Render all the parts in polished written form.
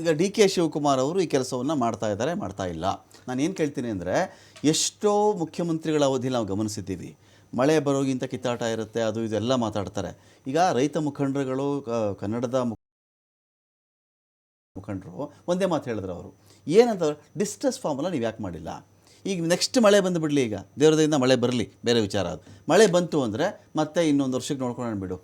ಈಗ D K Shivakumar ಅವರು ಈ ಕೆಲಸವನ್ನು ಮಾಡ್ತಾ ಇಲ್ಲ. ನಾನು ಏನು ಕೇಳ್ತೀನಿ ಅಂದರೆ, ಎಷ್ಟೋ ಮುಖ್ಯಮಂತ್ರಿಗಳ ಅವಧಿ ನಾವು ಗಮನಿಸಿದ್ದೀವಿ, ಮಳೆ ಬರೋಗಿಂತ ಕಿತ್ತಾಟ ಇರುತ್ತೆ, ಅದು ಇದೆಲ್ಲ ಮಾತಾಡ್ತಾರೆ. ಈಗ ರೈತ ಮುಖಂಡರುಗಳು, ಕನ್ನಡದ ಮುಖಂಡರು ಒಂದೇ ಮಾತು ಹೇಳಿದ್ರು. ಅವರು ಏನಂತ, ಡಿಸ್ಟ್ರೆಸ್ ಫಾರ್ಮಲ್ಲ ನೀವು ಯಾಕೆ ಮಾಡಿಲ್ಲ? ಈಗ ನೆಕ್ಸ್ಟ್ ಮಳೆ ಬಂದುಬಿಡಲಿ, ಈಗ ದೇವರದಿಂದ ಮಳೆ ಬರಲಿ, ಬೇರೆ ವಿಚಾರ. ಅದು ಮಳೆ ಬಂತು ಅಂದರೆ ಮತ್ತೆ ಇನ್ನೊಂದು ವರ್ಷಕ್ಕೆ ನೋಡ್ಕೊಂಡು ಬಿಡು,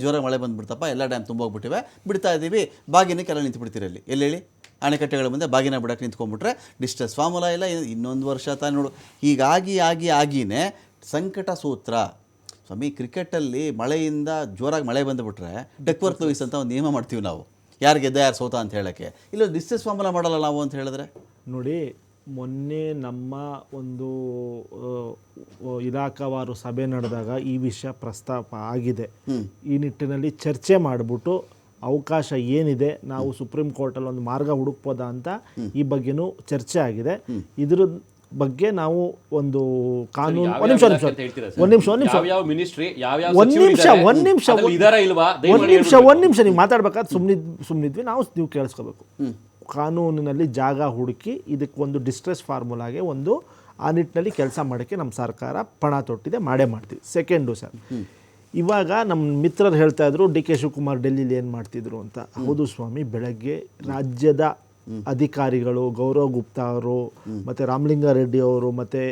ಜೋರಾಗಿ ಮಳೆ ಬಂದುಬಿಡ್ತಪ್ಪ, ಎಲ್ಲ ಡ್ಯಾಮ್ ತುಂಬೋಗ್ಬಿಟ್ಟಿವೆ, ಬಿಡ್ತಾ ಇದ್ದೀವಿ, ಬಾಗಿನಕ್ಕೆಲ್ಲ ನಿಂತುಬಿಡ್ತೀರಿ. ಅಲ್ಲಿ ಎಲ್ಲೇಳಿ ಅಣೆಕಟ್ಟೆಗಳ ಮುಂದೆ ಬಾಗಿನ ಬಿಡೋಕ್ಕೆ ನಿಂತ್ಕೊಂಡ್ಬಿಟ್ರೆ ಡಿಸ್ಟ್ರೆಸ್ ಫಾರ್ಮುಲಾ ಇಲ್ಲ, ಇನ್ನೊಂದು ವರ್ಷ ತಾನು ನೋಡು. ಹೀಗಾಗಿನೇ ಸಂಕಟ ಸೂತ್ರ ಸ್ವಾಮಿ. ಕ್ರಿಕೆಟಲ್ಲಿ ಮಳೆಯಿಂದ ಜೋರಾಗಿ ಮಳೆ ಬಂದುಬಿಟ್ರೆ ಡಕ್ವರ್ತ್ ಲೂಯಿಸ್ ಅಂತ ಒಂದು ನಿಯಮ ಮಾಡ್ತೀವಿ ನಾವು, ಯಾರು ಗೆದ್ದ ಯಾರು ಸೋತ ಅಂತ ಹೇಳೋಕ್ಕೆ. ಇಲ್ಲ ಡಿಸ್ಟ್ರೆಸ್ ಫಾರ್ಮುಲಾ ಮಾಡಲ್ಲ ನಾವು ಅಂತ ಹೇಳಿದ್ರೆ ನೋಡಿ. ಮೊನ್ನೆ ನಮ್ಮ ಒಂದು ಇಲಾಖಾವಾರು ಸಭೆ ನಡೆದಾಗ ಈ ವಿಷಯ ಪ್ರಸ್ತಾಪ ಆಗಿದೆ. ಈ ನಿಟ್ಟಿನಲ್ಲಿ ಚರ್ಚೆ ಮಾಡಿಬಿಟ್ಟು ಅವಕಾಶ ಏನಿದೆ, ನಾವು ಸುಪ್ರೀಂ ಕೋರ್ಟಲ್ಲಿ ಒಂದು ಮಾರ್ಗ ಹುಡುಕ್ಬೋದಾ ಅಂತ ಈ ಬಗ್ಗೆನೂ ಚರ್ಚೆ ಆಗಿದೆ. ಇದ್ರ ಬಗ್ಗೆ ನಾವು ಒಂದು ಕಾನೂನು ಒಂದು ನಿಮಿಷ ನೀವು ಮಾತಾಡ್ಬೇಕಾದ್ರೆ ಸುಮ್ಮನಿದ್ವಿ ನಾವು, ನೀವು ಕೇಳಿಸ್ಕೋಬೇಕು. ಕಾನೂನಿನಲ್ಲಿ ಜಾಗ ಹುಡುಕಿ ಇದಕ್ಕೊಂದು ಡಿಸ್ಟ್ರೆಸ್ ಫಾರ್ಮುಲಾಗೆ ಒಂದು ಆ ನಿಟ್ಟಿನಲ್ಲಿ ಕೆಲಸ ಮಾಡೋಕ್ಕೆ ನಮ್ಮ ಸರ್ಕಾರ ಪಣ ತೊಟ್ಟಿದೆ, ಮಾಡೇ ಮಾಡ್ತೀವಿ. ಸೆಕೆಂಡು ಸರ್, ಇವಾಗ ನಮ್ಮ ಮಿತ್ರರು ಹೇಳ್ತಾ ಇದ್ರು ಡಿ ಕೆ ಶಿವಕುಮಾರ್ ಡೆಲ್ಲಿಲಿ ಏನು ಮಾಡ್ತಿದ್ರು ಅಂತ. ಹೌದು ಸ್ವಾಮಿ, ಬೆಳಗ್ಗೆ ರಾಜ್ಯದ ಅಧಿಕಾರಿಗಳು, ಗೌರವ್ ಗುಪ್ತಾ ಅವರು ಮತ್ತು ರಾಮಲಿಂಗಾರೆಡ್ಡಿ ಅವರು ಮತ್ತು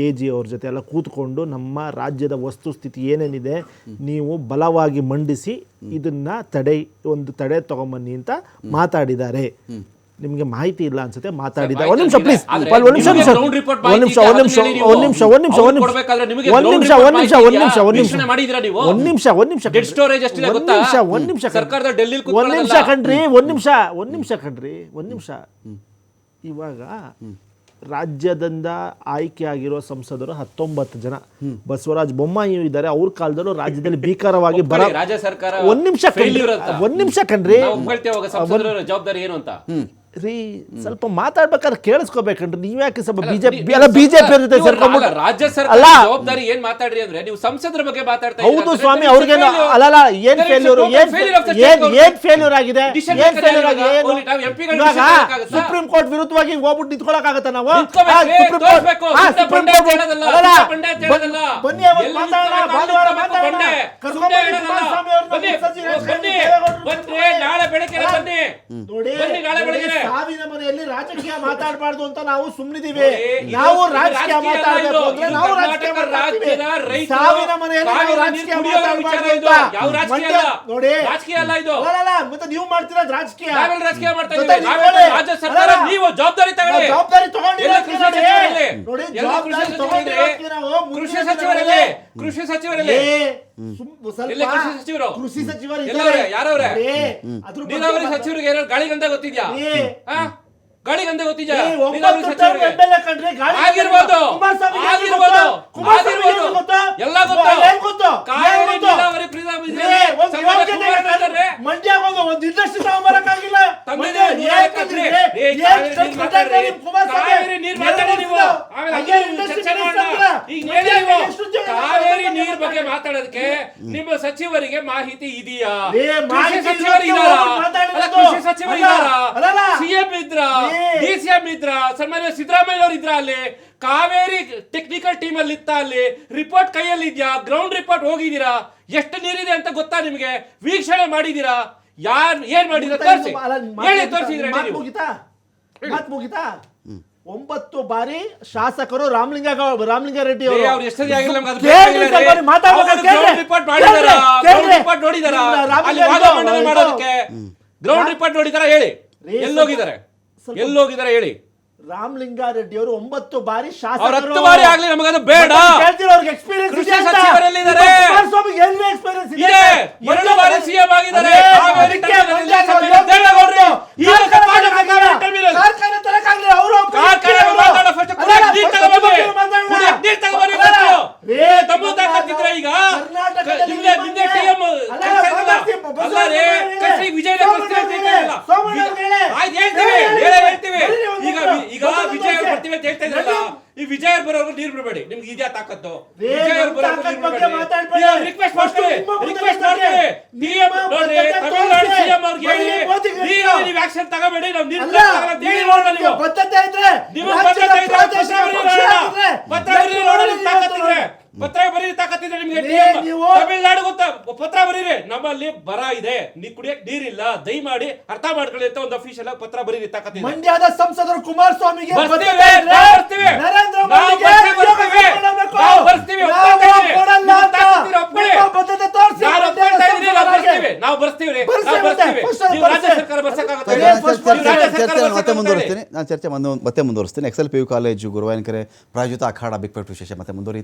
AG ಅವ್ರ ಜೊತೆ ಎಲ್ಲ ಕೂತ್ಕೊಂಡು ನಮ್ಮ ರಾಜ್ಯದ ವಸ್ತುಸ್ಥಿತಿ ಏನೇನಿದೆ ನೀವು ಬಲವಾಗಿ ಮಂಡಿಸಿ ಇದನ್ನು ತಡೆ ತಗೊಂಬನ್ನಿ ಅಂತ ಮಾತಾಡಿದ್ದಾರೆ. ನಿಮಗೆ ಮಾಹಿತಿ ಇಲ್ಲ ಅನ್ಸುತ್ತೆ, ಮಾತಾಡಿದ್ದಾರೆ. ಒಂದು ನಿಮಿಷ ಪ್ಲೀಸ್, ಇವಾಗ ರಾಜ್ಯದಿಂದ ಆಯ್ಕೆಯಾಗಿರೋ ಸಂಸದರು 19 ಜನ. ಬಸವರಾಜ ಬೊಮ್ಮಾಯಿ ಇದ್ದಾರೆ, ಅವ್ರ ಕಾಲದಲ್ಲೂ ರಾಜ್ಯದಲ್ಲಿ ಭೀಕರವಾಗಿ ಒಂದ್ ನಿಮಿಷ ಕಣ್ರಿ ರೀ, ಸ್ವಲ್ಪ ಮಾತಾಡ್ಬೇಕಾದ್ರೆ ಕೇಳಿಸ್ಕೋಬೇಕಂದ್ರೆ ನೀವ್ ಯಾಕೆ ಸ್ವಲ್ಪ ಬಿಜೆಪಿ ಜೊತೆ ಸೇರ್ಕೊಂಡ್ಬಿಟ್ಟು ರಾಜ್ಯ ಸರ್ಕಾರ ಜವಾಬ್ದಾರಿ ಏನ್ ಮಾತಾಡ್ರಿ ಅಂದ್ರೆ ನೀವು ಸಂಸದರ ಬಗ್ಗೆ ಮಾತಾಡ್ತಾ ಇದ್ದೀರಾ. ಹೌದು ಸ್ವಾಮಿ, ಅವ್ರಿಗೇನು ಅಲ್ಲಲ್ಲ, ಏನ್ ಫೇಲ್ಯೂರ್ ಆಗಿದೆ? ಸುಪ್ರೀಂ ಕೋರ್ಟ್ ವಿರುದ್ಧವಾಗಿ ಹೋಗ್ಬಿಟ್ಟು ನಿಂತ್ಕೊಳಕ್ ಆಗತ್ತ ನಾವು? ನಾಳೆ ಬೆಳಗ್ಗೆ ಸಾವಿನ ಮನೆಯಲ್ಲಿ ರಾಜಕೀಯ ಮಾತಾಡಬಾರ್ದು ಅಂತ ನಾವು ಸುಮ್ಮನಿದ್ದೀವಿ. ನಾವು ರಾಜಕೀಯ ಮಾತಾಡಬೇಕು ಅಂದ್ರೆ ನಾವು ರಾಜಕೀಯ ಮಾತಾಡ್ತೀವಿ. ಸಾವಿನ ಮನೆಯಲ್ಲಿ ನಾವು ರಾಜಕೀಯ ಮಾತಾಡಬಾರ್ದು ಅಂತ ನೋಡಿ. ರಾಜಕೀಯ ಅಲ್ಲ ಇದು. ಅಲ್ಲ, ಮತ್ತೆ ನೀವು ಮಾಡ್ತೀರಾ ರಾಜಕೀಯ. ನಾವೆಲ್ಲ ರಾಜಕೀಯ ಮಾಡ್ತಾ ಇದ್ದೀವಿ. ರಾಜ್ಯ ಸರ್ಕಾರ ನೀವು ಜವಾಬ್ದಾರಿ ತಗೊಳ್ಳಿ. ಜವಾಬ್ದಾರಿ ತಗೊಂಡಿಲ್ಲ ನೋಡಿ. ಕೃಷಿ ಸಚಿವರಲ್ಲಿ ಕೃಷಿ ಸಚಿವರಲ್ಲಿ ಕೃಷಿ ಸಚಿವರು ಯಾರವ್ರೆ? ನೀರಾವರಿ ಸಚಿವರಿಗೆ ಗಾಳಿ ಗಂಧ ಗೊತ್ತಿದ್ಯಾ? ಗಾಳಿ ಗಂಧ ಗೊತ್ತಿದ್ಯಾ? ಆಗಿರ್ಬೋದು ಎಲ್ಲ ಗೊತ್ತು. ಕಾವೇರಿ ನೀರಾವರಿ ಮಂಡ್ಯ ಒಂದು ಇಂಡಸ್ಟ್ರಿ ತಗೊಂಬರಕ್ಕಾಗಿಲ್ಲ. ಕಾವೇರಿ ನೀರ್ ಮಾತಾಡಿ ನೀವು. ಕಾವೇರಿ ನೀರ್ ಬಗ್ಗೆ ಮಾತಾಡೋದಕ್ಕೆ ನಿಮ್ಮ ಸಚಿವರಿಗೆ ಮಾಹಿತಿ ಇದೆಯಾ? ಕೃಷಿ ಸಚಿವರು ಇದ್ದಾರಾ? CM ಇದ್ರ, DCM ಇದ್ರ, ಸನ್ಮಾನ್ಯ ಸಿದ್ದರಾಮಯ್ಯ ಅವರು ಇದ್ರ? ಅಲ್ಲಿ ಕಾವೇರಿ ಟೆಕ್ನಿಕಲ್ ಟೀಮ್ ಅಲ್ಲಿ ಇತ್ತ? ಅಲ್ಲಿ ರಿಪೋರ್ಟ್ ಕೈಯಲ್ಲಿ ಇದೆಯಾ? ಗ್ರೌಂಡ್ ರಿಪೋರ್ಟ್ ಹೋಗಿದ್ದೀರಾ? ಎಷ್ಟು ನೀರಿದೆ ಅಂತ ಗೊತ್ತಾ ನಿಮ್ಗೆ? ವೀಕ್ಷಣೆ ಮಾಡಿದೀರಾ? ಯಾರು ಏನ್ ಮಾಡಿದ್ರ ತೋರಿಸಿ, ಹೇಳಿ, ತೋರಿಸಿದ್ರೆ ಮಾತು ಮುಗಿತಾ? 9 ಬಾರಿ ಶಾಸಕರು ರಾಮಲಿಂಗಾರೆಡ್ಡಿ ಅವರು ಗ್ರೌಂಡ್ ರಿಪೋರ್ಟ್ ನೋಡಿದಾರ? ಹೇಳಿ, ಎಲ್ಲೋಗಿದ್ದಾರೆ ಹೇಳಿ. ರಾಮಲಿಂಗಾರೆಡ್ಡಿ ಅವರು 9 ಬಾರಿ ಶಾಸಕರು. 10 ಬಾರಿ ಆಗ್ಲಿ ನಮಗದು ಬೇಡ. ಕೃಷಿ ಸಚಿವರಲ್ಲಿದ್ದಾರೆ, 2 ಬಾರಿ CM ಆಗಿದ್ದಾರೆ. ಈಗ ವಿಜಯ ಬರ್ತೀವಿ ಅಂತ ಹೇಳ್ತಾ ಇದ್ರಲ್ಲ, ಈ ವಿಜಯ ಬರೋರು ನೀರು ಬಿಡಬೇಡಿ. ನಿಮ್ಗೆ ಇದ್ಯಾ ತಾಕತ್ತು? ವಿಜಯ ರಿಕ್ವೆಸ್ಟ್ ಮಾಡ್ತೀವಿ. ತಮಿಳುನಾಡು CM ಅವ್ರಿಗೆ ಹೇಳಿ, ಆಕ್ಷನ್ ತಗೋಬೇಡಿ, ನಾವು ನೀರು ಅಲ್ಲ, ತಗೊಳಲ್ಲ ಅಂತ ಹೇಳಿ ನೋಡೋಣ ನೀವು. ಬದ್ಧತೆ ಇದ್ರೆ ನೀವು ರಾಜ್ಯದ ಬದ್ಧತೆ ಇದ್ರೆ ಪ್ರಾದೇಶಿಕ ಪಕ್ಷ ಆಗಿದ್ರೆ ಪತ್ರ ಬರೀರಿ ನೋಡೋಣ, ನಿಮ್ ತಾಕತ್ತಿದ್ರೆ ಪತ್ರ ಬರೀರಿ, ತಾಕತ್ತಿದ್ರೆ ನಿಮ್ಗೆ. ನೀವು ತಮಿಳ್ನಾಡು ಗೊತ್ತಾ, ಪತ್ರ ಬರೀರಿ, ನಮ್ಮಲ್ಲಿ ಬರ ಇದೆ, ಕುಡಿಯಕ್ ನೀರಿಲ್ಲ, ದಯಮಾಡಿ ಅರ್ಥ ಮಾಡ್ಕೊಳ್ಳಿ ಅಂತ ಒಂದು ಅಫಿಷಿಯಲ್ ಪತ್ರ ಬರೀರಿ, ತಾಕತ್ತಿದೆ. ಮಂಡ್ಯದ ಸಂಸದರು ಕುಮಾರಸ್ವಾಮಿಗೆ ಬರ್ತೀವಿ, ಬದ್ಧತೆ ಇದ್ರೆ ನಾವು ಬರ್ತೀವಿ. ನರೇಂದ್ರ ನಾವು ಮೋದಿಗೆ ಬರ್ತೀವಿ. ಕೊಡಬೇಕು. ನಾವು ಬರ್ತೀವಿ, ಒಪ್ಕೊಳ್ತಾ ನಾವು ಇದ್ದೀವಿ. ಕೊಡಲ್ಲ ನೀವು ಅಂತ ತಾಕತ್ತಿದ್ರೆ ಒಪ್ಕೊಳ್ಳಿ. ನಿಮ್ಮ ಬದ್ಧತೆ ತೋರಿಸಿ. ನಾನು ಒಪ್ಕೊಳ್ತಾ ಇದ್ದೀನಿ, ನಾವು ಬರ್ತೀವಿ, ನಾವು ಬರ್ತೀವಿ ರೀ, ಬರ್ಸಿ ನಾವು ಬರ್ತೀವಿ. ಮತ್ತೆ, first ನೀವು ರಾಜ್ಯ ಬರ್ಸಿ. ಸರ್ಕಾರ ಬರ್ಸಕ್ಕಾಗತ್ತೆ? ಅದೇ ನೀವು first ರಾಜ್ಯ ಬರ್ಸಿ. ಸರ್ಕಾರ ಚರ್ಚೆ ಮತ್ತೆ ಬರ್ಸಕ್ಕಾಗತ್ತೆ? ಮುಂದುವರಿಸ್ತೀನಿ. ನಾನು ಚರ್ಚೆ ಮತ್ತೆ ಮುಂದುವರಿಸ್ತೀನಿ. ಎಕ್ಸೆಲ್ PU ಕಾಲೇಜು ಗುರುವಾಯನಕೆರೆ ಪ್ರಾಯೋಜಿತ ಅಖಾಡ ಬಿಗ್ ಫೈಟ್ ವಿಶೇಷ ಮತ್ತೆ ಮುಂದುವರಿಯುತ್ತೆ.